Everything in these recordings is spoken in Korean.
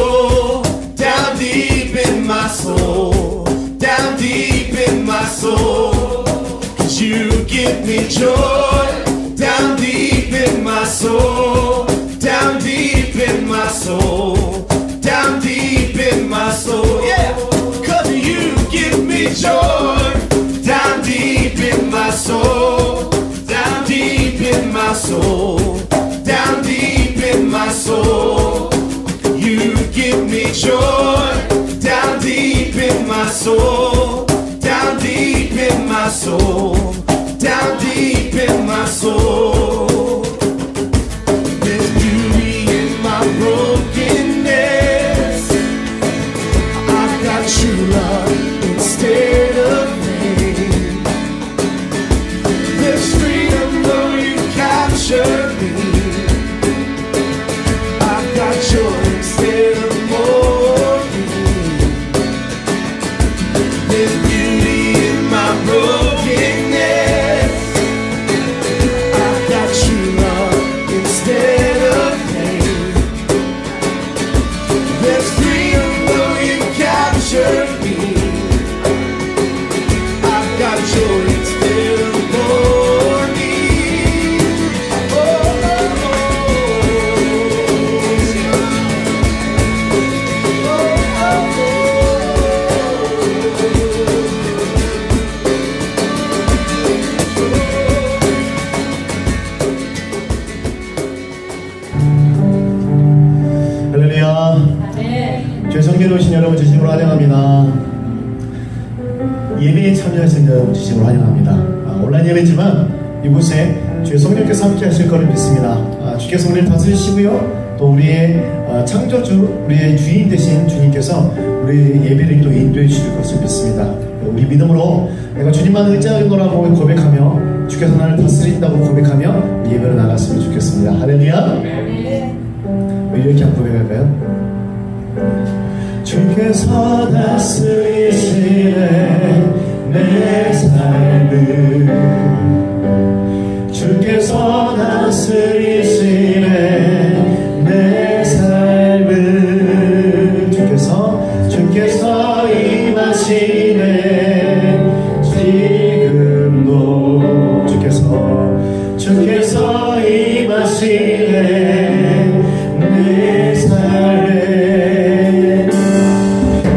soul, down deep in my soul, down deep in my soul. 'Cause you give me joy, down deep in my soul, down deep in my soul, down deep in my soul. Yeah, 'cause you give me joy, down deep in my soul, down deep in my soul, down deep in my soul. You give me joy, down deep in my soul, down deep in my soul, down deep in my soul. There's beauty in my brokenness. I've got true love instead of pain. There's freedom though you capture me. I've got joy instead of mourning. There's beauty in my brokenness. I've got true love instead of pain. There's freedom though you capture me. I've got joy instead of mourning. Oh, oh, 할렐루야. 주의 성전에 오신 여러분 진심으로 환영합니다. 예배에 참여하신 여러분 진심으로 환영합니다. 온라인 예배지만 이곳에 주의 성령께서 함께 하실 거를 믿습니다. 주께서 우리를 다스리시고요, 또 우리의 창조주, 우리의 주인 되신 주님께서 우리 예배를 또 인도해 주실 것을 믿습니다. 우리 믿음으로 내가 주님만 의지하노라고 고백하며 주께서 나를 다스린다고 고백하며 예배로 나갔으면 좋겠습니다. 할렐루야. 우리 이렇게 한번 고백할까요? 주께서 다스리시네 내 삶을, 주께서 다스리시네 내 삶을, 주께서 임하시네 지금도, 주께서 임하시네 내 삶에.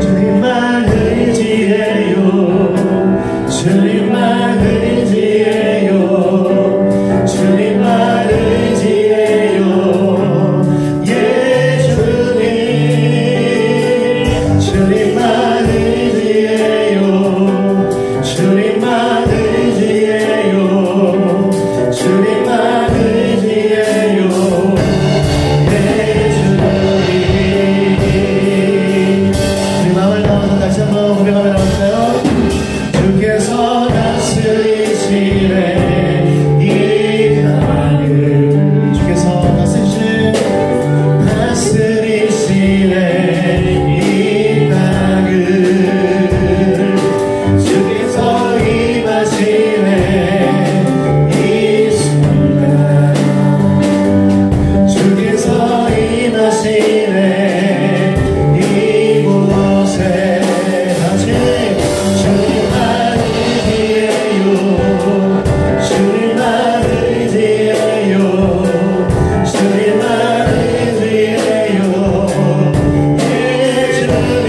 주님만 의지해요, 주님만 의지해요, 주님만 의지해요. 예 주님, 주님만 의지해요, 주님만 의지해요, 주님만 의지해요. 예 주님. 우리 마음을 담아서 다시 한번 고백하며 나올까요? 주께서 다스리시네 이 땅을, 주께서 다스리시네 이 땅을, 주께서 임하시네 이 순간, 주께서 임하시네 이곳에. 다시 주님만 의지해요, 주님만 의지해요, 주님만 의지해요. 예 주님,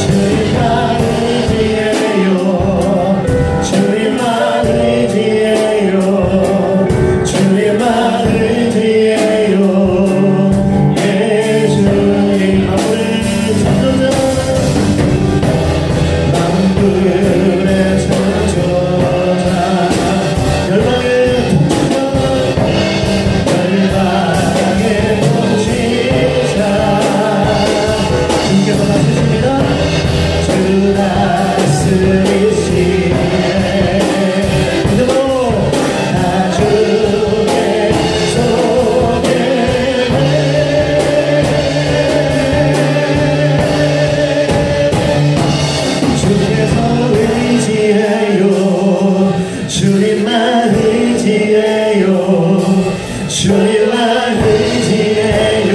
주님만 의지해요, 주님만 의지해요, 주님만 의지해요. 예 주님. 아무리 창조자, 만물의 창조자, 열방의 통치자, 열방의 통치자, 주께서 다스리십니다. 주 다스리시네 믿음으로 다 주께 소개해. 주께서 의지해요, 주님만 의지해요, 주님만 의지해요.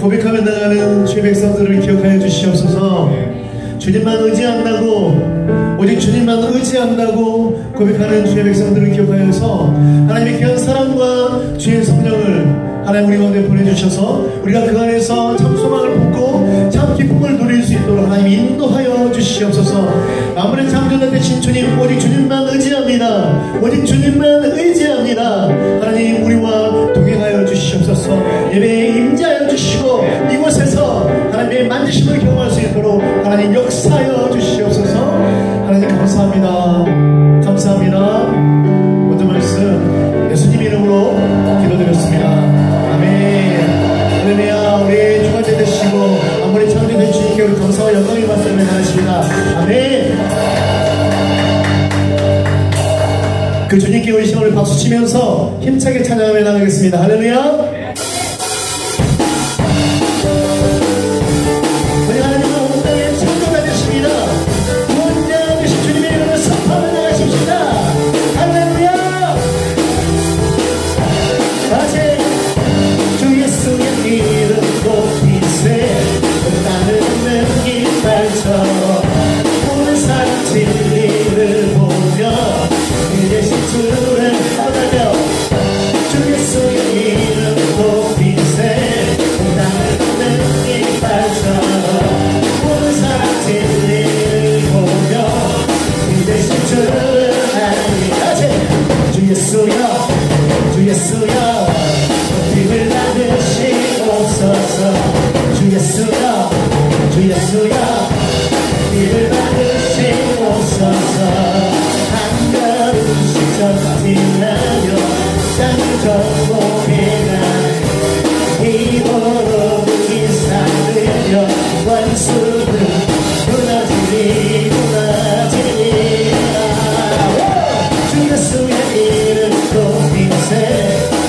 고백하며 나가는 주의 백성들을 기억하여 주시옵소서. 주님만 의지한다고, 오직 주님만 의지한다고 고백하는 주의 백성들을 기억하여서 하나님의 귀한 사랑과 주의 성령을 하나님 우리 가운데 보내주셔서 우리가 그 안에서 참 소망을 품고 참 기쁨을 누릴 수 있도록 하나님 인도하여 주시옵소서. 아무리 창조자 되신 주님, 오직 주님만 의지합니다. 오직 주님만 의지합니다. 하나님 우리와 동행하여 주시옵소서. 예배에 임재하여 주시고 이곳에서 하나님의 만지심을 경험할 수 있도록 하나님 역사하여 주시옵소서. 하나님 감사합니다. 감사합니다. 모든 말씀 예수님 이름으로 기도드렸습니다. 아멘. 할렐루야. 우리 주관자 되시고 아무리 창조된 주님께 우리 감사와 영광의 말씀을 하십니다. 아멘. 그 주님께 우리 시간을 박수치면서 힘차게 찬양하며 나가겠습니다. 할렐루야. 우리 하나님은 온 땅의 창조가 되십니다. 구원자 되신 주님의 이름을 선포하며 나가십시다. 할렐루야. 다시 주 예수의 이름 높이세 땅을 걷는 깃발처럼 모든 사람 진리를 보며 이 대신 주를 받아며 주 예수의 이름 높이세 땅을 걷는 깃발처럼 모든 사람 진리를 보며 이 대신 주를 알리까지 주 예수여 주 예수여 힘을 받으시옵소서. 주 예수여 주 예수여 힘을 받으시옵소서. 한 걸음씩 전진하며 땅을 정복해가네 이도로 이상으려 원수는 무너지리 무너지리라. 주 예수의 이름 높이세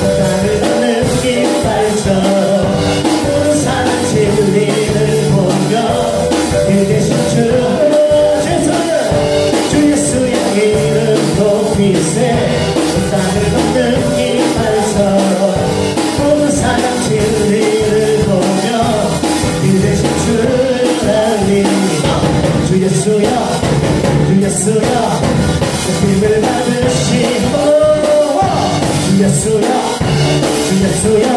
땅을 걷는 깃발처럼 모든 사람 진리를 보며 이 대신 주 예수의 이름 높이세 땅을 걷는 깃발처럼 모든 사람 진리를 보며 이 대신 주를 알리라. 주 예수여 주 예수여 힘을 받으시고 주 예수여 주 예수여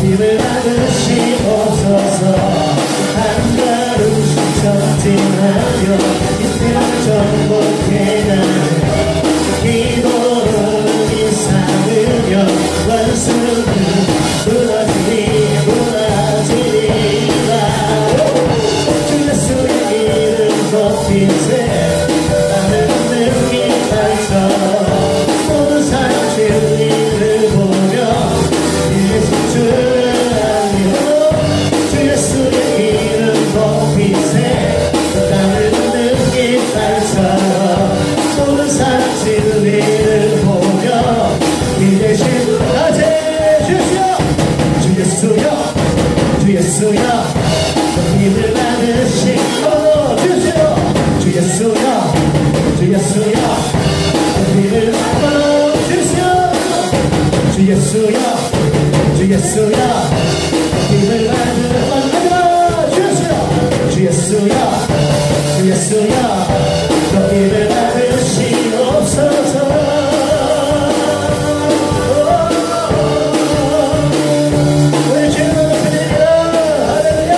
힘을 받으시옵소서. 한 걸음씩 전진하며 이 땅을 정복해가네 기도로 이상으며 원수는 무너지리 무너지리라. 주 예수의 이름 높이세 땅을 걷는 깃발처럼 모든 사람 진리를 보며 예수 주를 알리고 주 예수의 이름 높이세 땅을 걷는 깃발처럼 모든 사람 진리를 보며 이 대신 아세 주시오. 주 예수여 주 예수여 힘을 받으시고 주시오. 주 예수여 주 예수여 힘을 받으시오. 주 예수여 주 예수여 힘을 받으시오. 주 예수여 주 예수여 힘을 받으시옵소서. 우리 주님을 높이리라. 할렐루야.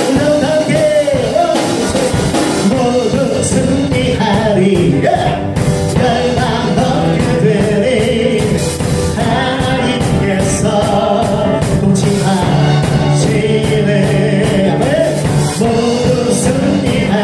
우리 함께 모두 승리하리. 열방 얻게 되리. 하나님께서 통치하시네. 모두 승리하리.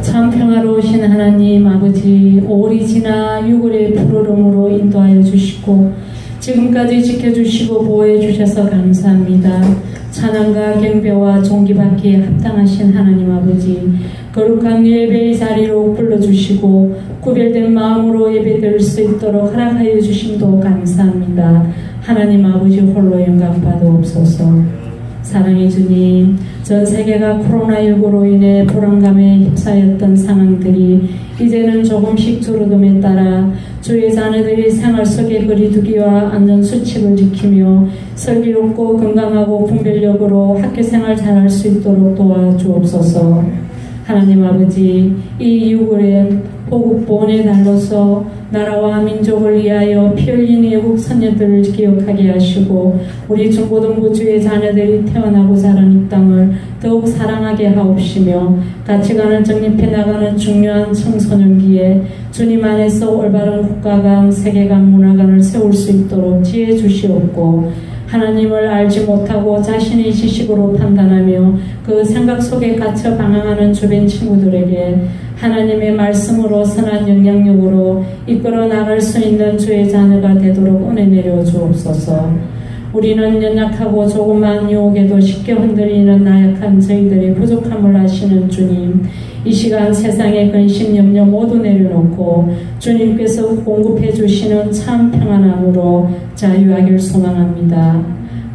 참 평화로우신 하나님 아버지, 오리 지나 6월의 푸르름으로 인도하여 주시고 지금까지 지켜주시고 보호해 주셔서 감사합니다. 찬양과 경배와 존귀받기에 합당하신 하나님 아버지, 거룩한 예배의 자리로 불러주시고 구별된 마음으로 예배드릴 수 있도록 허락하여 주심도 감사합니다. 하나님 아버지 홀로 영광 받아옵소서. 사랑의 주님, 전 세계가 코로나19로 인해 불안감에 휩싸였던 상황들이 이제는 조금씩 줄어듦에 따라 주의 자녀들이 생활 속의 거리두기와 안전수칙을 지키며 슬기롭고 건강하고 분별력으로 학교생활 잘할 수 있도록 도와주옵소서. 하나님 아버지, 이 6월엔 호국보훈의 달로서 나라와 민족을 위하여 피 흘린 외국 선녀들을 기억하게 하시고 우리 중고등부주의 자녀들이 태어나고 자란 이 땅을 더욱 사랑하게 하옵시며 가치관을 정립해 나가는 중요한 청소년기에 주님 안에서 올바른 국가관, 세계관, 문화관을 세울 수 있도록 지혜 주시옵고 하나님을 알지 못하고 자신의 지식으로 판단하며 그 생각 속에 갇혀 방황하는 주변 친구들에게 하나님의 말씀으로 선한 영향력으로 이끌어 나갈 수 있는 주의 자녀가 되도록 은혜 내려 주옵소서. 우리는 연약하고 조그마한 유혹에도 쉽게 흔들리는 나약한 저희들의 부족함을 아시는 주님, 이 시간 세상의 근심 염려 모두 내려놓고 주님께서 공급해 주시는 참 평안함으로 자유하길 소망합니다.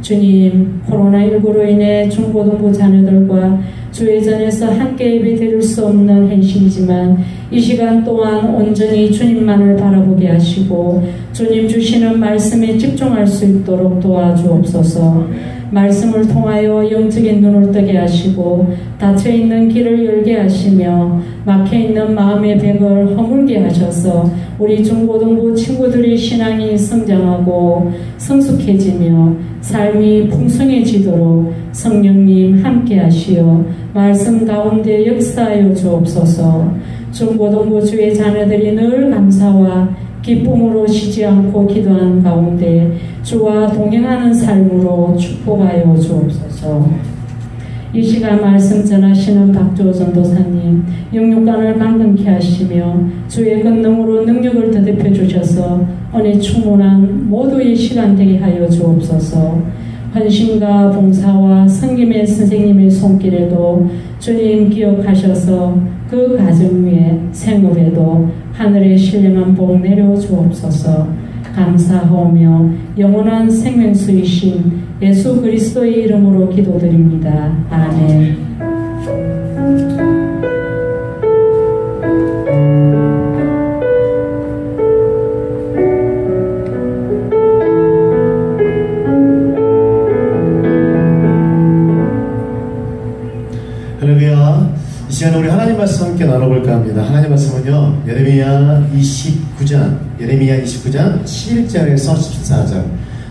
주님, 코로나19로 인해 중고등부 자녀들과 주회전에서 함께 예배드릴 수 없는 현실이지만 이 시간 또한 온전히 주님만을 바라보게 하시고 주님 주시는 말씀에 집중할 수 있도록 도와주옵소서. 말씀을 통하여 영적인 눈을 뜨게 하시고 닫혀있는 길을 열게 하시며 막혀있는 마음의 벽을 허물게 하셔서 우리 중고등부 친구들의 신앙이 성장하고 성숙해지며 삶이 풍성해지도록 성령님 함께 하시어 말씀 가운데 역사하여 주옵소서. 중고등부 주의 자녀들이 늘 감사와 기쁨으로 쉬지 않고 기도하는 가운데 주와 동행하는 삶으로 축복하여 주옵소서. 이 시간 말씀 전하시는 박주호 전도사님, 영육간을 강건케 하시며 주의 권능으로 능력을 더듬혀 주셔서 은혜 충만한 모두의 시간 되게 하여 주옵소서. 헌신과 봉사와 성김의 선생님의 손길에도 주님 기억하셔서 그 가정 위에 생업에도 하늘의 신령한 복 내려 주옵소서. 감사하오며 영원한 생명수이신 예수 그리스도의 이름으로 기도드립니다. 아멘. 할렐루야. 이 시간에 우리 하나님 말씀 말씀 함께 나눠볼까 합니다. 하나님 말씀은요, 예레미야 29장 11절에서 14절.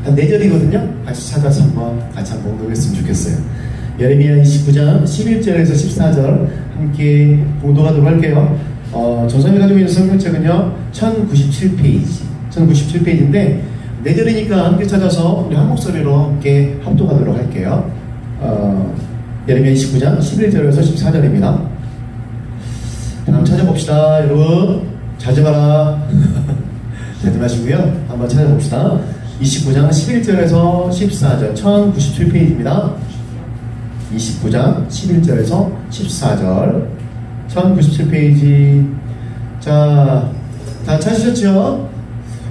한 4절이거든요. 같이 찾아서 같이 한번 공독했으면 좋겠어요. 예레미야 29장 11절에서 14절 함께 공독하도록 할게요. 전선이 가지고 있는 성경책은요, 1097페이지인데, 4절이니까 함께 찾아서 우리 한 목소리로 함께 합독하도록 할게요. 예레미야 29장 11절에서 14절입니다. 한번 찾아봅시다. 여러분 자지 마라. 자지 마시고요. 한번 찾아봅시다. 29장 11절에서 14절 1097페이지입니다. 29장 11절에서 14절 1097페이지. 자, 다 찾으셨죠?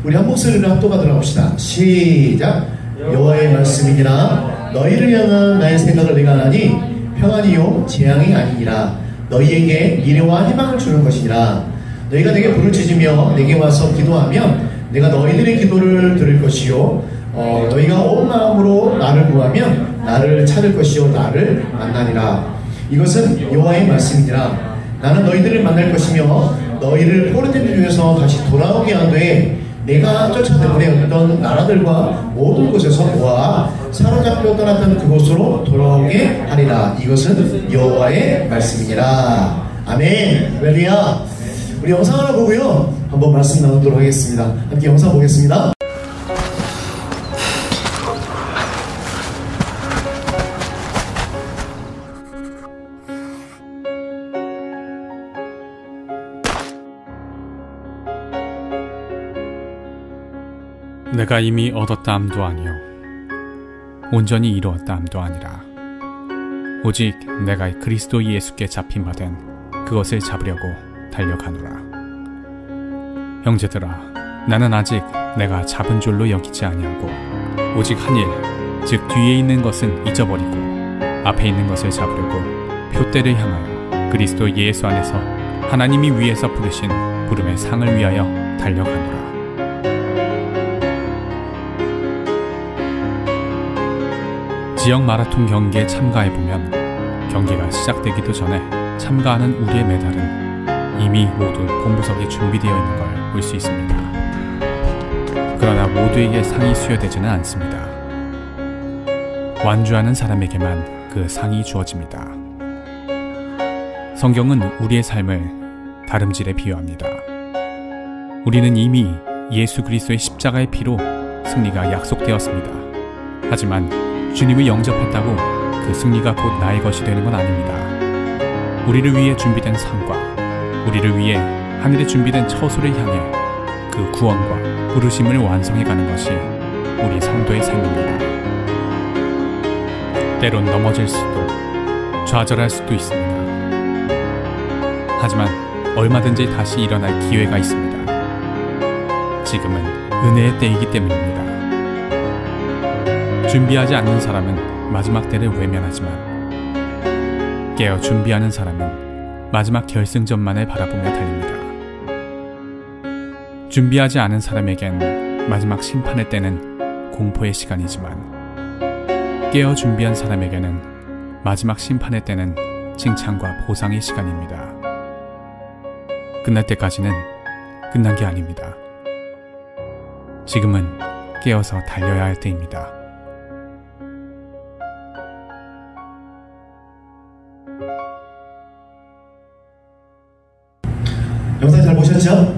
우리 한 목소리로 합독하도록 합시다. 시작. 여호와의 말씀이니라. 너희를 향한 나의 생각을 내가 하나니 평안이요 재앙이 아니니라. 너희에게 미래와 희망을 주는 것이니라. 너희가 내게 부르짖으며 내게 와서 기도하면 내가 너희들의 기도를 들을 것이요 너희가 온 마음으로 나를 구하면 나를 찾을 것이요 나를 만나니라. 이것은 여호와의 말씀이니라. 나는 너희들을 만날 것이며 너희를 포로된 중에서 다시 돌아오게 하되 내가 쫓아내보내었던 나라들과 모든 곳에서 모아 사로잡혀 떠났던 그곳으로 돌아오게 하리라. 이것은 여호와의 말씀이니라. 아멘. 할렐루야. 우리 영상 하나 보고요, 한번 말씀 나누도록 하겠습니다. 함께 영상 보겠습니다. 내가 이미 얻었다함도 아니요 온전히 이루었다함도 아니라 오직 내가 그리스도 예수께 잡힌 바 된 그것을 잡으려고 달려가노라. 형제들아, 나는 아직 내가 잡은 줄로 여기지 아니하고 오직 한 일, 즉 뒤에 있는 것은 잊어버리고 앞에 있는 것을 잡으려고 표대를 향하여 그리스도 예수 안에서 하나님이 위에서 부르신 부름의 상을 위하여 달려가노라. 지역 마라톤 경기에 참가해보면 경기가 시작되기도 전에 참가하는 우리의 메달은 이미 모두 본부석에 준비되어 있는 걸 볼 수 있습니다. 그러나 모두에게 상이 수여되지는 않습니다. 완주하는 사람에게만 그 상이 주어집니다. 성경은 우리의 삶을 다름질에 비유합니다. 우리는 이미 예수 그리스도의 십자가의 피로 승리가 약속되었습니다. 하지만 주님을 영접했다고 그 승리가 곧 나의 것이 되는 건 아닙니다. 우리를 위해 준비된 상과 우리를 위해 하늘에 준비된 처소를 향해 그 구원과 부르심을 완성해가는 것이 우리 성도의 삶입니다. 때론 넘어질 수도 좌절할 수도 있습니다. 하지만 얼마든지 다시 일어날 기회가 있습니다. 지금은 은혜의 때이기 때문입니다. 준비하지 않는 사람은 마지막 때를 외면하지만 깨어 준비하는 사람은 마지막 결승전만을 바라보며 달립니다. 준비하지 않은 사람에겐 마지막 심판의 때는 공포의 시간이지만 깨어 준비한 사람에게는 마지막 심판의 때는 칭찬과 보상의 시간입니다. 끝날 때까지는 끝난 게 아닙니다. 지금은 깨어서 달려야 할 때입니다. 영상 잘 보셨죠?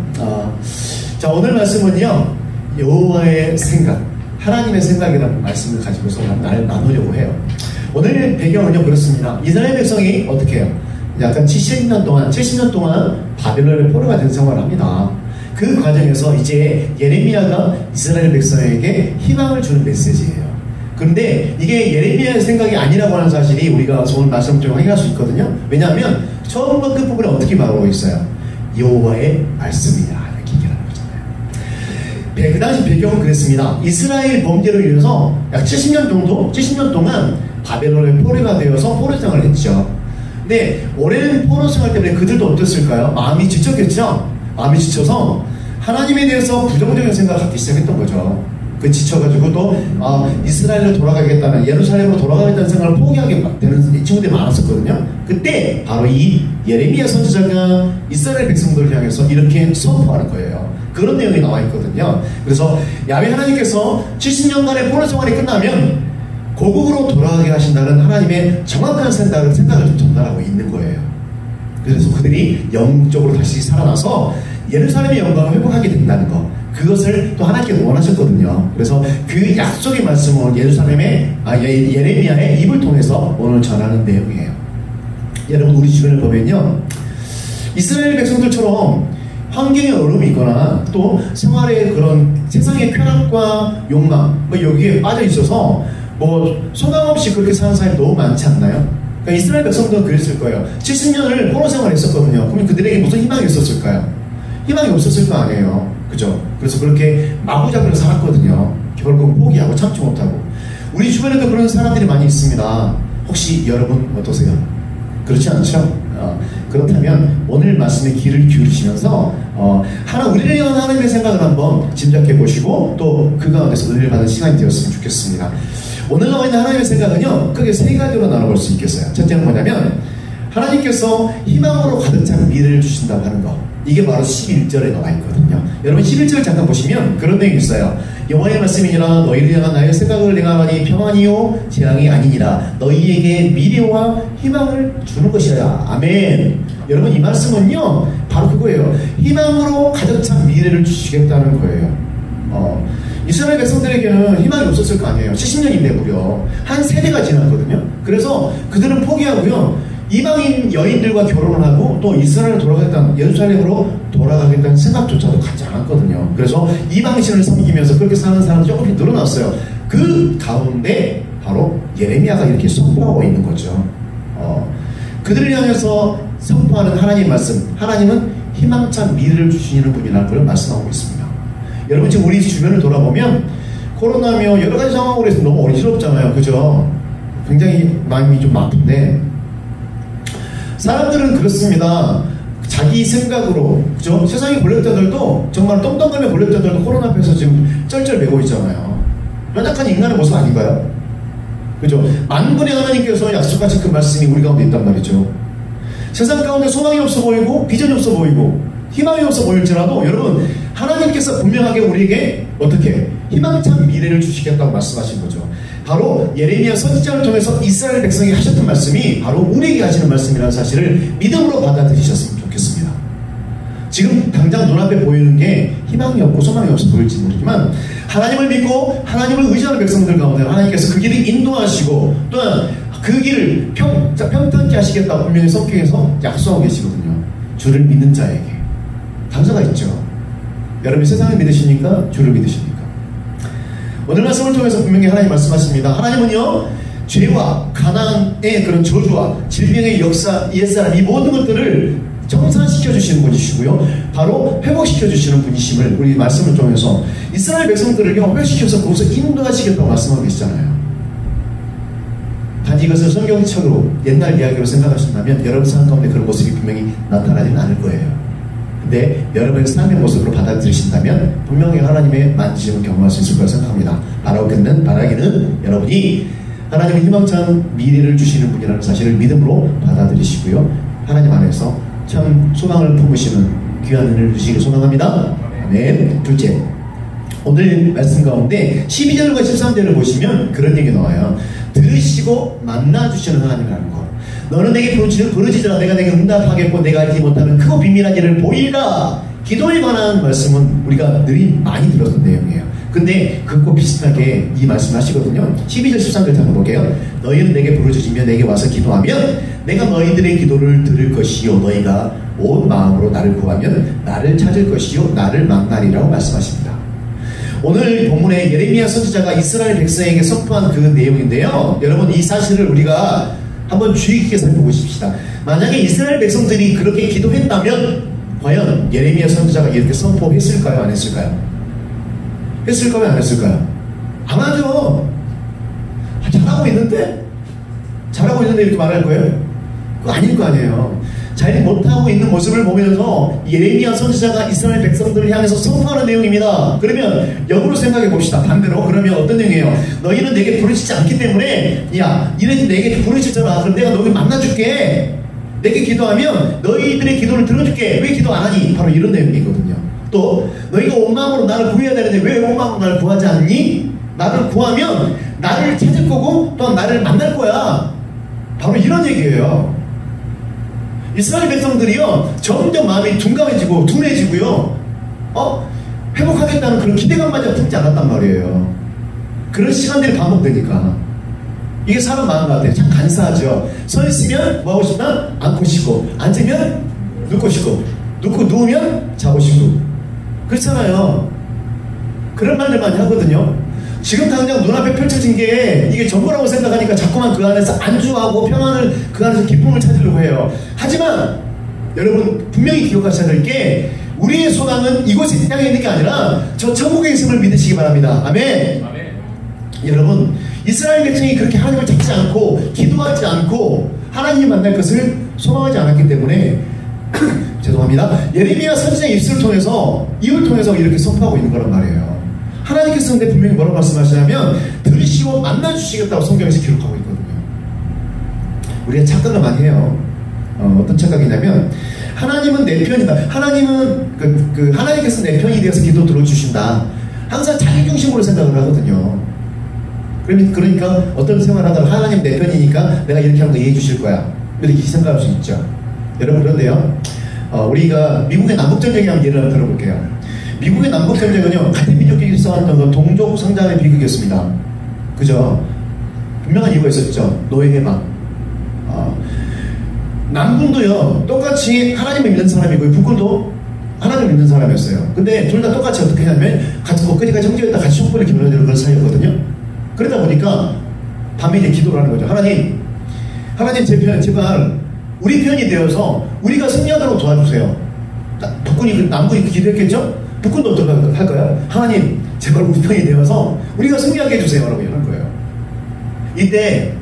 자, 오늘 말씀은요, 여호와의 생각, 하나님의 생각이라는 말씀을 가지고서 나누려고 해요. 오늘 배경은요 그렇습니다. 이스라엘 백성이 어떻게 해요? 약간 70년 동안 바벨론의 포로가 된 생활을 합니다. 그 과정에서 이제 예레미야가 이스라엘 백성에게 희망을 주는 메시지예요. 그런데 이게 예레미야의 생각이 아니라고 하는 사실이 우리가 오늘 말씀 중 확인할 수 있거든요. 왜냐하면 처음부터 끝부분에 어떻게 말하고 있어요? 여호와의 말씀이다, 이렇게 얘기하는 거잖아요. 그 당시 배경은 그랬습니다. 이스라엘 범죄로 인해서 약 70년 동안 바벨론의 포로가 되어서 포로 생활을 했죠. 근데 오랜 포로 생활 때문에 그들도 어땠을까요? 마음이 지쳤겠죠? 마음이 지쳐서 하나님에 대해서 부정적인 생각을 갖기 시작했던 거죠. 그 지쳐가지고 또 이스라엘로 돌아가겠다는, 예루살렘으로 돌아가겠다는 생각을 포기하게 되는 친구들이 많았었거든요. 그때 바로 이 예레미야 선지자가 이스라엘 백성들을 향해서 이렇게 선포하는 거예요. 그런 내용이 나와 있거든요. 그래서 야훼 하나님께서 70년간의 포로 생활이 끝나면 고국으로 돌아가게 하신다는 하나님의 정확한 생각을 좀 전달하고 있는 거예요. 그래서 그들이 영적으로 다시 살아나서 예루살렘의 영광을 회복하게 된다는 것, 그것을 또 하나님께 원하셨거든요. 그래서 그 약속의 말씀을 예레미야의 입을 통해서 오늘 전하는 내용이에요. 여러분, 우리 주변을 보면요, 이스라엘 백성들처럼 환경의 어려움이 있거나 또 생활의 그런 세상의 쾌락과 욕망 여기에 빠져 있어서 소감 없이 그렇게 사는 사람이 너무 많지 않나요? 그러니까 이스라엘 백성들은 그랬을 거예요. 70년을 포로 생활을 했었거든요. 그러면 그들에게 무슨 희망이 있었을까요? 희망이 없었을 거 아니에요. 그죠? 그래서 그렇게 마구잡이로 살았거든요. 결국 포기하고 참지 못하고. 우리 주변에도 그런 사람들이 많이 있습니다. 혹시 여러분 어떠세요? 그렇지 않죠? 그렇다면 오늘 말씀에 귀를 기울이시면서 우리를 위한 하나님의 생각을 한번 짐작해 보시고 또 그 가운데서 은혜를 받는 시간이 되었으면 좋겠습니다. 오늘 나와 있는 하나님의 생각은요, 크게 세 가지로 나눠볼 수 있겠어요. 첫째는 뭐냐면 하나님께서 희망으로 가득 찬 미래를 주신다고 하는 것, 이게 바로 11절에 나와 있거든요. 여러분 11절 잠깐 보시면 그런 내용이 있어요. 여호와의 말씀이니라 너희를 향한 나의 생각을 내가 하니 평안이요 재앙이 아니니라 너희에게 미래와 희망을 주는 것이야. 아멘. 여러분 이 말씀은요 바로 그거예요. 희망으로 가득 찬 미래를 주시겠다는 거예요. 이스라엘 백성들에게는 희망이 없었을 거 아니에요. 70년인데 무려 한 세대가 지났거든요. 그래서 그들은 포기하고요, 이방인 여인들과 결혼을 하고 또 이스라엘로 돌아가겠다는, 예루살렘으로 돌아가겠다는 생각조차도 갖지 않았거든요. 그래서 이방신을 섬기면서 그렇게 사는 사람이 조금씩 늘어났어요. 그 가운데 바로 예레미야가 이렇게 선포하고 있는 거죠. 그들을 향해서 선포하는 하나님의 말씀, 하나님은 희망찬 미래를 주시는 분이라는 걸 말씀하고 있습니다. 여러분 지금 우리 주변을 돌아보면 코로나며 여러 가지 상황으로 해서 너무 어지럽잖아요. 그죠? 굉장히 마음이 좀 아픈데 사람들은 그렇습니다. 자기 생각으로, 그죠? 세상의 권력자들도 정말 똥똥감의 권력자들도 코로나 앞에서 지금 쩔쩔매고 있잖아요. 연약한 인간의 모습 아닌가요? 그죠? 만군의 하나님께서 약속하신 그 말씀이 우리 가운데 있단 말이죠. 세상 가운데 소망이 없어 보이고 비전이 없어 보이고 희망이 없어 보일지라도 여러분 하나님께서 분명하게 우리에게 어떻게 희망찬 미래를 주시겠다고 말씀하신 거죠. 바로 예레미야 선지자를 통해서 이스라엘 백성이 하셨던 말씀이 바로 우리에게 하시는 말씀이라는 사실을 믿음으로 받아들이셨으면 좋겠습니다. 지금 당장 눈앞에 보이는 게 희망이 없고 소망이 없어 보일지 모르지만 하나님을 믿고 하나님을 의지하는 백성들 가운데 하나님께서 그 길을 인도하시고 또한 그 길을 평탄케 하시겠다고 분명히 성경에서 약속하고 계시거든요. 주를 믿는 자에게 단서가 있죠. 여러분이 세상을 믿으시니까 주를 믿으십니까? 오늘 말씀을 통해서 분명히 하나님 말씀하십니다. 하나님은요 죄와 가난의 그런 저주와 질병의 역사, 옛사람 이 모든 것들을 정산시켜 주시는 분이시고요, 바로 회복시켜 주시는 분이심을 우리 말씀을 통해서 이스라엘 백성들을 회복시켜서 거기서 인도하시겠다고 말씀하고 계시잖아요. 단지 이것을 성경책으로 옛날 이야기로 생각하신다면 여러분 삶 가운데 그런 모습이 분명히 나타나지는 않을 거예요. 근데 여러분의 삶의 모습으로 받아들이신다면 분명히 하나님의 만지심을 경험할 수 있을 거라고 생각합니다. 바라기는 여러분이 하나님의 희망찬 미래를 주시는 분이라는 사실을 믿음으로 받아들이시고요, 하나님 안에서 참 소망을 품으시는 귀한 은혜를 주시길 소망합니다. 아멘. 둘째, 오늘 말씀 가운데 12절과 13절을 보시면 그런 얘기 나와요. 들으시고 만나주시는 하나님이라는 것. 너는 내게 부르짖으라 내가 내게 응답하겠고 내가 알지 못하는 크고 비밀한 일을 보이라. 기도에 관한 말씀은 우리가 늘 많이 들었던 내용이에요. 근데 그것과 비슷하게 이 말씀을 하시거든요. 12절 13절 한번 볼게요. 너희는 내게 부르짖으며 내게 와서 기도하면 내가 너희들의 기도를 들을 것이요 너희가 온 마음으로 나를 구하면 나를 찾을 것이요 나를 만나리라고 말씀하십니다. 오늘 본문에 예레미야 선지자가 이스라엘 백성에게 선포한 그 내용인데요, 여러분 이 사실을 우리가 한번 주의 깊게 살펴보십시다. 만약에 이스라엘 백성들이 그렇게 기도했다면 과연 예레미야 선지자가 이렇게 선포했을까요? 안 했을까요? 했을까요? 안 했을까요? 안 하죠. 잘하고 있는데 이렇게 말할 거예요? 그거 아닐 거 아니에요. 잘 못하고 있는 모습을 보면서 예레미야 선지자가 이스라엘 백성들을 향해서 선포하는 내용입니다. 그러면 역으로 생각해 봅시다. 반대로 그러면 어떤 내용이에요? 너희는 내게 부르짖지 않기 때문에 야 니네 내게 부르짖잖아. 그럼 내가 너희 만나줄게. 내게 기도하면 너희들의 기도를 들어줄게. 왜 기도 안 하니? 바로 이런 내용이거든요. 또 너희가 온 마음으로 나를 구해야 되는데 왜 온 마음으로 나를 구하지 않니? 나를 구하면 나를 찾을 거고 또 나를 만날 거야. 바로 이런 얘기예요. 이스라엘 백성들이요 점점 마음이 둔감해지고 둔해지고요 회복하겠다는 그런 기대감마저 품지 않았단 말이에요. 그런 시간들이 반복되니까 이게 사람 마음 같아요. 참 간사하죠. 서 있으면 뭐 하고 싶나? 앉고 싶고, 앉으면 눕고 싶고, 눕고 누우면 자고 싶고. 그렇잖아요. 그런 말들 많이 하거든요. 지금 당장 눈앞에 펼쳐진 게 이게 전부라고 생각하니까 자꾸만 그 안에서 안주하고 평안을, 그 안에서 기쁨을 찾으려고 해요. 하지만 여러분 분명히 기억하셔야 될 게 우리의 소망은 이곳에 이 땅에 있는 게 아니라 저 천국에 있음을 믿으시기 바랍니다. 아멘. 아멘. 여러분 이스라엘 백성이 그렇게 하나님을 찾지 않고 기도하지 않고 하나님 만날 것을 소망하지 않았기 때문에 죄송합니다. 예레미야 선지자의 입술을 통해서 입을 통해서 이렇게 선포하고 있는 거란 말이에요. 하나님께서 근데 분명히 뭐라고 말씀하시냐면 들으시고 만나주시겠다고 성경에서 기록하고 있거든요. 우리가 착각을 많이 해요. 어떤 착각이냐면 하나님은 내 편이다. 하나님은 하나님께서 내 편이 되어서 기도 들어주신다. 항상 자기 중심으로 생각을 하거든요. 그러니까 어떤 생활을 하다가 하나님 내 편이니까 내가 이렇게 하면 거 이해해 주실 거야. 이렇게 생각할 수 있죠. 여러분 그런데요. 우리가 미국의 남북전쟁에 한번 예를 한번 들어볼게요. 미국의 남북전쟁은요. 같은 민족끼리 싸웠던 건 동족 상장의 비극이었습니다. 그죠? 분명한 이유가 있었죠. 노예 해방. 남군도요. 똑같이 하나님을 믿는 사람이고 북군도 하나님을 믿는 사람이었어요. 근데 둘 다 똑같이 어떻게 하냐면 같이 엊그제까지 형제였다 같이 촛불을 기울여야 되는 그런 사이였거든요. 그러다 보니까 밤에 이제 기도를 하는 거죠. 하나님 제발 우리 편이 되어서 우리가 승리하도록 도와주세요. 북군이 남군이 기도했겠죠? 북군도 어떻게 할 거야? 하나님 제발 우리 편이 되어서 우리가 승리하게 해주세요 라고 하는 거예요. 이때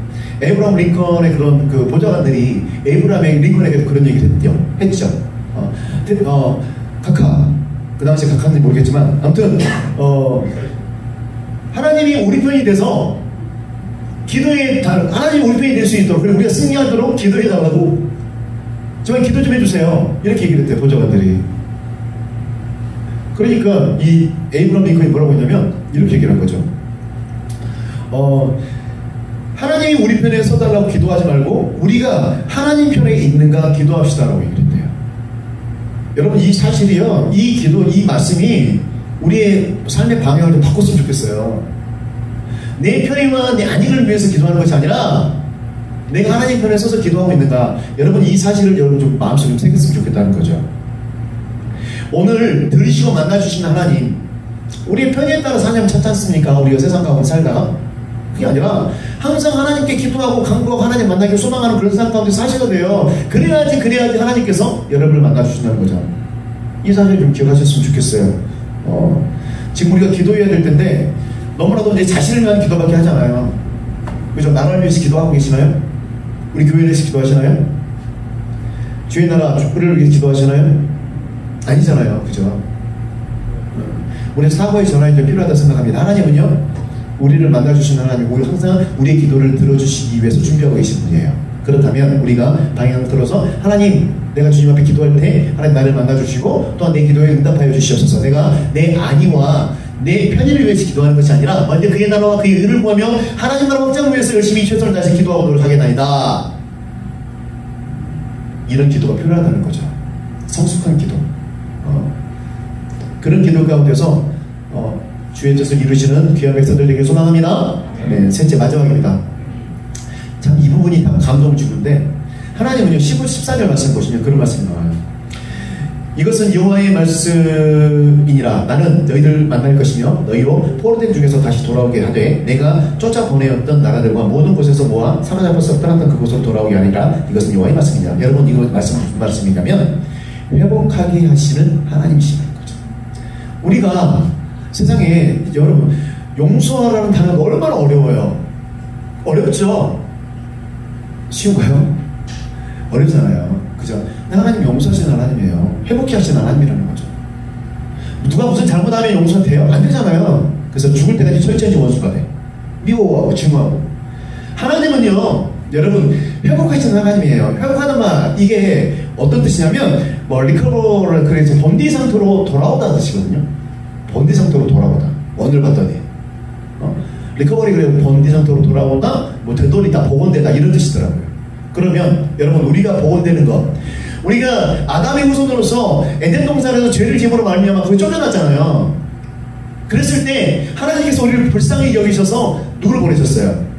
에이브라함 링컨의 그런 그 보좌관들이 에이브라함 링컨에게 그런 얘기를 했죠. 카카 그 당시에 카카인지 모르겠지만 아무튼 하나님이 우리 편이 돼서 하나님이 우리 편이 될 수 있도록 그리고 우리가 승리하도록 기도해 달라고 제발 기도 좀 해주세요. 이렇게 얘기를 했대요. 보좌관들이. 그러니까 이 에이브라함 링컨이 뭐라고 했냐면 이렇게 얘기를 한 거죠. 하나님이 우리 편에 서달라고 기도하지 말고 우리가 하나님 편에 있는가 기도합시다라고 얘기를 했대요. 여러분 이 사실이요. 이 기도, 이 말씀이 우리의 삶의 방향을 좀 바꿨으면 좋겠어요. 내 편이와 내 안위를 위해서 기도하는 것이 아니라 내가 하나님 편에 서서 기도하고 있는가. 여러분 이 사실을 여러분 좀 마음속에 좀 생겼으면 좋겠다는 거죠. 오늘 들으시고 만나주신 하나님 우리의 편에 따라 사냥 찾지 않습니까? 우리가 세상 가운데 살다가 그게 아니라 항상 하나님께 기도하고 간구하고 하나님 만나기를 소망하는 그런 삶 가운데 사셔야 돼요. 그래야지 하나님께서 여러분을 만나주신다는 거죠. 이 사실을 좀 기억하셨으면 좋겠어요. 지금 우리가 기도해야 될 텐데 너무나도 내 자신을 위한 기도밖에 하잖아요. 그죠? 나라를 위해서 기도하고 계시나요? 우리 교회를 위해서 기도하시나요? 주의 나라 축복을 위해서 기도하시나요? 아니잖아요. 그죠? 우리 사고의 전환이 좀 필요하다고 생각합니다. 하나님은요 우리를 만나주신 하나님, 우리 항상 우리의 기도를 들어주시기 위해서 준비하고 계신 분이에요. 그렇다면 우리가 방향을 들어서 하나님, 내가 주님 앞에 기도할 때 하나님 나를 만나주시고 또한 내 기도에 응답하여 주시옵소서. 내가 내 안위와 내 편의를 위해서 기도하는 것이 아니라 먼저 그의 나라와 그의 의를 구하며 하나님 나라 확장을 위해서 열심히 최선을 다해서 기도하고 노력하겠나이다. 이런 기도가 필요하다는 거죠. 성숙한 기도. 그런 기도 가운데서 주의 뜻을 이루시는 귀한 백성들에게 소망합니다. 네, 셋째 마지막입니다. 참 이 부분이 참 감동을 주는데 하나님은요 15, 14절 말씀 보시면 그런 말씀이 나와요. 이것은 여호와의 말씀이니라. 나는 너희를 만날 것이며 너희로 포로된 중에서 다시 돌아오게 하되 내가 쫓아보내었던 나라들과 모든 곳에서 모아 사로잡아서 떠났던 그곳으로 돌아오게 하니라. 이것은 여호와의 말씀이니라. 여러분 이거 무슨 말씀이냐면 회복하게 하시는 하나님이시라는 거죠. 우리가 세상에 여러분 용서하라는 단어가 얼마나 어려워요. 어렵죠? 쉬운가요? 어렵잖아요. 그죠? 하나님 용서하시는 하나님이에요. 회복케 하시는 하나님이라는 거죠. 누가 무슨 잘못하면 용서돼요? 안 되잖아요. 그래서 죽을 때까지 철저히 원수가 돼. 미워하고 증오하고. 하나님은요, 여러분, 회복하시는 하나님이에요. 회복하는 말, 이게 어떤 뜻이냐면, 리커버를 그래서 번디 상태로 돌아오다는 뜻이거든요. 번디 상태로 돌아오다. 원을 봤더니. 리커버리 그래서 번디 상태로 돌아오다, 되돌리다, 복원되다, 이런 뜻이더라고요. 그러면, 여러분, 우리가 복원되는 것. 우리가 아담의 후손으로서 에덴 동산에서 죄를 지음으로 말미암아 그게 쫓겨났잖아요. 그랬을 때, 하나님께서 우리를 불쌍히 여기셔서 누구를 보내셨어요?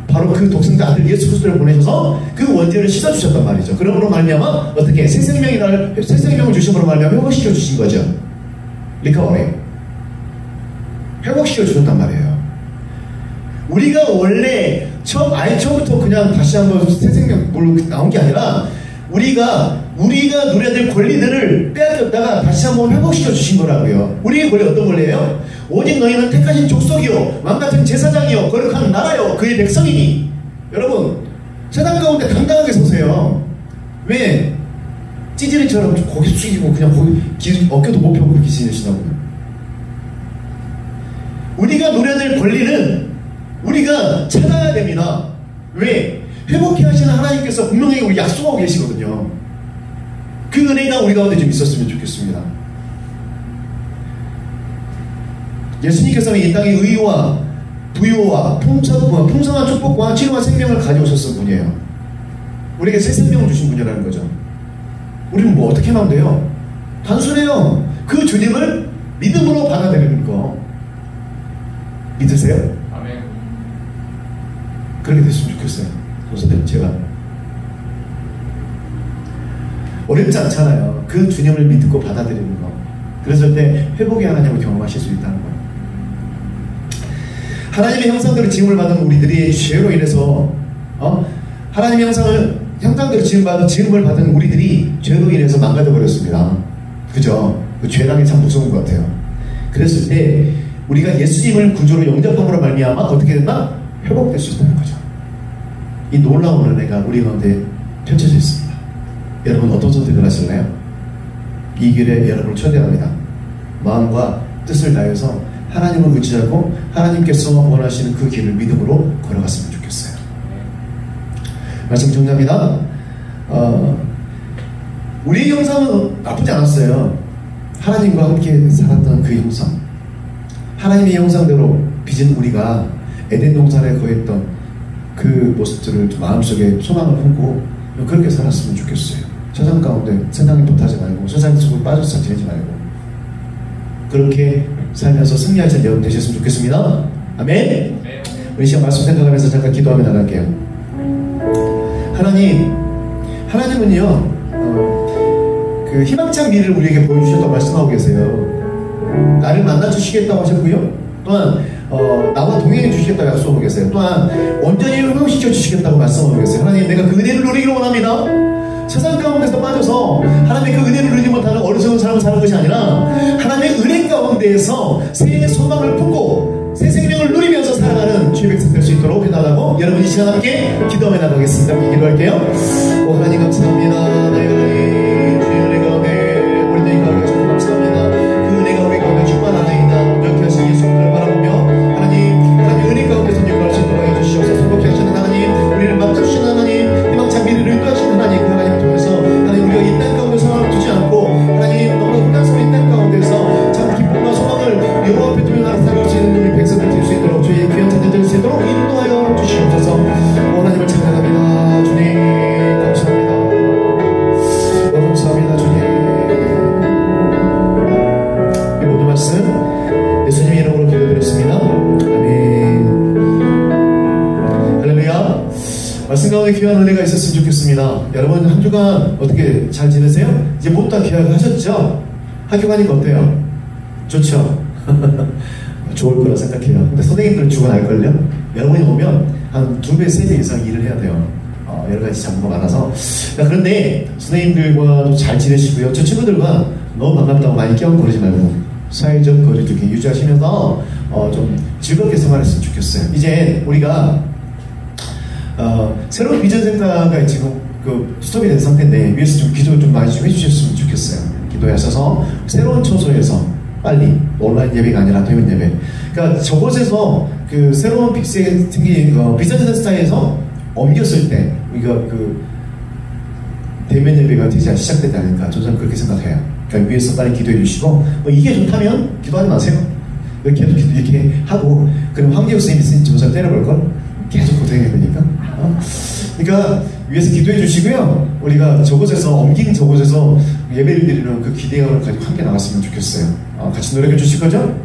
바로 그 독생자 아들 예수 그리스도를 보내셔서 그 원죄를 씻어주셨단 말이죠. 그러므로 말미암아 어떻게 새 생명을 주심으로 말미암아 회복시켜 주신 거죠. 리커버리 회복시켜 주셨단 말이에요. 우리가 원래 처음부터 그냥 다시 한번 새 생명으로 나온 게 아니라 우리가 누려야 될 권리들을 빼앗겼다가 다시 한번 회복시켜 주신 거라고요. 우리의 권리 어떤 권리예요? 오직 너희는 택하신 족속이요 왕같은 제사장이요 거룩한 나라요 그의 백성이니. 여러분, 세상 가운데 당당하게 서세요. 왜? 찌질이처럼 고개 숙이고 그냥 어깨도 못 펴고 그렇게 지내시나고요. 우리가 누려야 될 권리는 우리가 찾아야 됩니다. 왜? 회복해 하시는 하나님께서 분명히 우리 약속하고 계시거든요. 그 은혜가 우리 가운데 좀 있었으면 좋겠습니다. 예수님께서는 이 땅에 의와 부유와 풍성한 축복과 치료와 생명을 가져오셨던 분이에요. 우리에게 새 생명을 주신 분이라는 거죠. 우리는 뭐 어떻게 하면 돼요? 단순해요. 그 주님을 믿음으로 받아들이는 거. 믿으세요? 아멘. 그렇게 됐으면 좋겠어요. 제가 어렵지 않잖아요. 그 주님을 믿고 받아들이는 거. 그랬을 때 회복의 하나님을 경험하실 수 있다는 거예요. 하나님의 형상대로 지음을 받은 우리들이 죄로 인해서 하나님의 형상대로 지음을 받은 우리들이 죄로 인해서 망가져 버렸습니다. 그죠? 그 죄라는 게 참 무서운 것 같아요. 그랬을 때 우리가 예수님을 구주로 영접함으로 말미암아 어떻게 됐나? 회복될 수 있다는 거죠. 이 놀라운 은혜가 우리 가운데 펼쳐져 있습니다. 여러분 어떤 선택을 하실래요? 이 길에 여러분을 초대합니다. 마음과 뜻을 다해서 하나님을 의지하고 하나님께서 원하시는 그 길을 믿음으로 걸어갔으면 좋겠어요. 말씀 정리합니다. 우리의 형상은 나쁘지 않았어요. 하나님과 함께 살았던 그 형상, 하나님의 형상대로 빚은 우리가 에덴 동산에 거했던 그 모습들을 마음속에 소망을 품고 그렇게 살았으면 좋겠어요. 세상 가운데 세상에 못하지 말고 세상 속으로 빠져서 지내지 말고 그렇게 살면서 승리하신 여러분 되셨으면 좋겠습니다. 아멘. 우리 시간 말씀 생각하면서 잠깐 기도하며 나갈게요. 하나님은요 그 희망찬 미래를 우리에게 보여주셨다고 말씀하고 계세요. 나를 만나주시겠다고 하셨고요. 또한 나와 동행해 주시겠다고 약속하고 계세요. 또한 온전히 회복시켜 주시겠다고 말씀하고 계세요. 하나님, 내가 그 은혜를 누리기를 원합니다. 세상 가운데서 빠져서 하나님의 그 은혜를 누리지 못하는 어리석은 삶을 사는 것이 아니라 하나님의 은혜 가운데에서 새 소망을 품고 새 생명을 누리면서 살아가는 주의 백성 될 수 있도록 해달라고 여러분 이 시간 함께 기도해 나가겠습니다. 함께 기도할게요. 하나님 감사합니다. 나의 하나님 주의 은혜 가운데 우리 너희 가운데 주님 감사합니다. 그 은혜가 우리 가운데 충만하나이다. 온전히 하신 예수님을 바라보며 하나님 은혜 가운데 선택할 수 있도록 해주시옵소서. 행복해 하시는 하나님, 우리를 맡겨주시는 하나님, 희망찬 미래를 인도하시는 하나님, 그 하나님을 통해서 하나님 우리가 이 땅 가운데서 두지 않고 하나님 너무나 혼란스러운 이 땅 가운데서 참 기쁨과 소망을 여호와 앞에 두며 살아갈 수 있는 우리 백성들 될 수 있도록 주의 귀한 자들 될 수 있도록 인도하여 주시옵소서. 하나님을 찬양합니다. 주님 감사합니다. 감사합니다. 주님 이 모든 말씀 예수님의 이름으로 기도드렸습니다. 아멘. 할렐루야. 말씀 가운데 귀한 은혜가 있었으면 좋겠습니다. 여러분 한 주간 어떻게 잘 지내세요? 이제 모두 다 귀하셨죠? 학교 가니까 어때요? 좋죠? 좋을 거라 생각해요. 근데 선생님들은 죽어날걸요? 여러분이 오면 한 2배, 3배 이상 일을 해야 돼요. 여러 가지 잡무가 많아서. 그런데 선생님들과도 잘 지내시고요. 저 친구들과 너무 반갑다고 많이 껴안거리지 말고 사회적 거리를 이렇게 유지하시면서 좀 즐겁게 생활했으면 좋겠어요. 이제 우리가 새로운 비전 센터가 지금 스톱이 된 상태인데 위에서 좀 기도 좀 많이 좀 해주셨으면 좋겠어요. 기도하셔서 새로운 처소에서 빨리 온라인 예배가 아니라 대면 예배. 그러니까 저곳에서 그 새로운 빅스에 생긴 비전센스타에서 옮겼을 때 우리가 대면 예배가 되지 시작되지 않을까 저는 그렇게 생각해요. 그러니까 위에서 빨리 기도해 주시고 이게 좋다면 기도하지 마세요. 계속 이렇게 하고 그럼 황재욱 선생님이 저서 때려볼 걸 계속 고생해야 되니까. 그러니까 위에서 기도해 주시고요. 우리가 저곳에서 옮긴 저곳에서 예배를 드리는 그 기대감을 가지고 함께 나갔으면 좋겠어요. 같이 노력해 주실 거죠?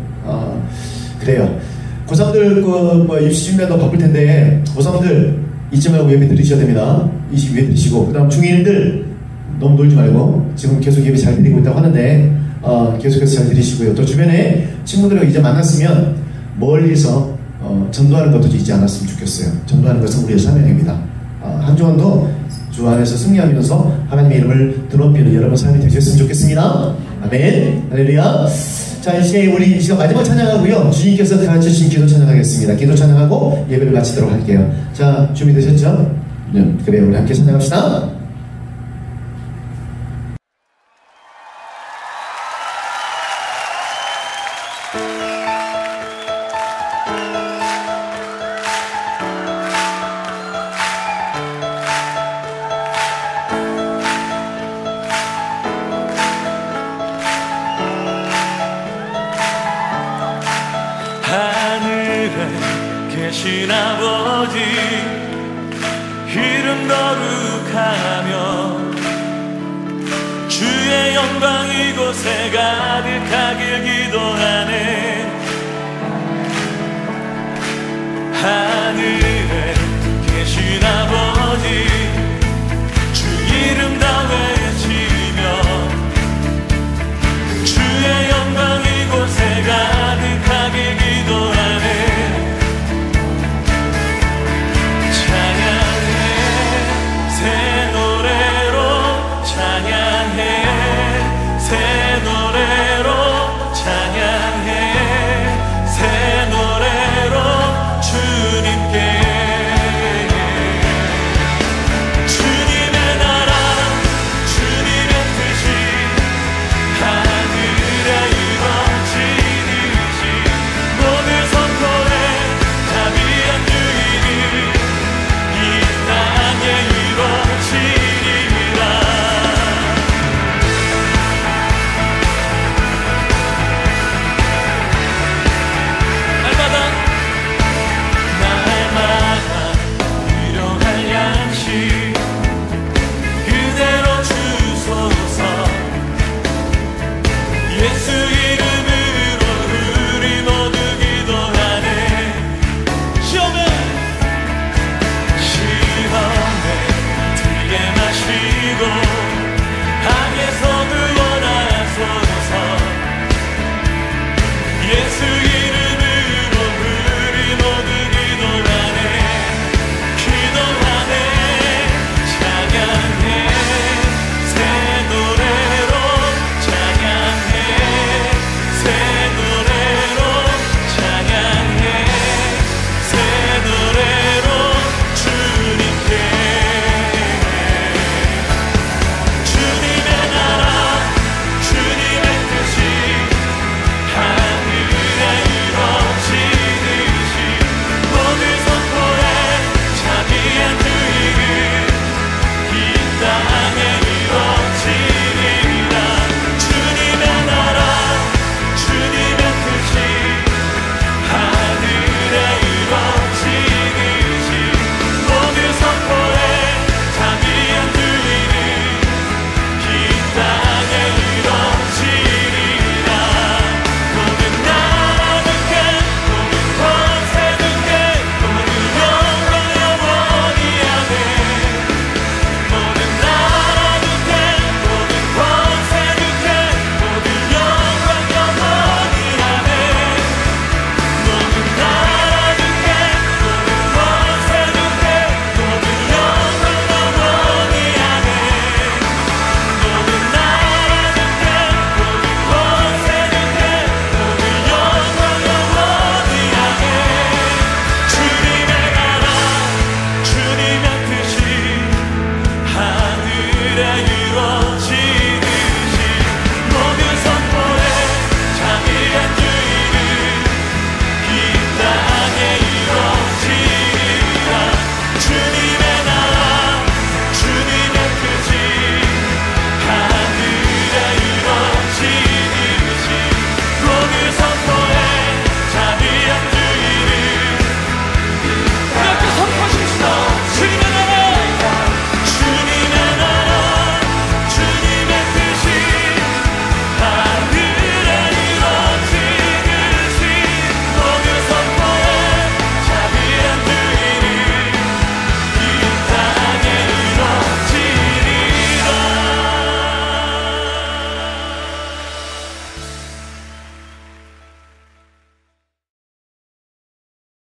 그래요. 고3들 입시 준비하다 바쁠 텐데 고3들 잊지 말고 예배 드리셔야 됩니다. 이 예배 드리시고 그 다음 중1들 너무 놀지 말고 지금 계속 예배 잘 드리고 있다고 하는데 계속해서 잘 드리시고요. 또 주변에 친구들과 이제 만났으면 멀리서 전도하는 것도 잊지 않았으면 좋겠어요. 전도하는 것은 우리의 사명입니다. 한 주간도 주 안에서 승리하면서 하나님의 이름을 드높이는 여러분 삶이 되셨으면 좋겠습니다. 아멘. 할렐루야. 자, 이제 우리 이 시간 마지막 찬양하고요. 주님께서 가르쳐주신 기도 찬양하겠습니다. 기도 찬양하고 예배를 마치도록 할게요. 자, 준비되셨죠? 네, 그래요. 우리 함께 찬양합시다. 계신 아버지 이름 거룩하며 주의 영광 이곳에 가득하길 기도하네. 하늘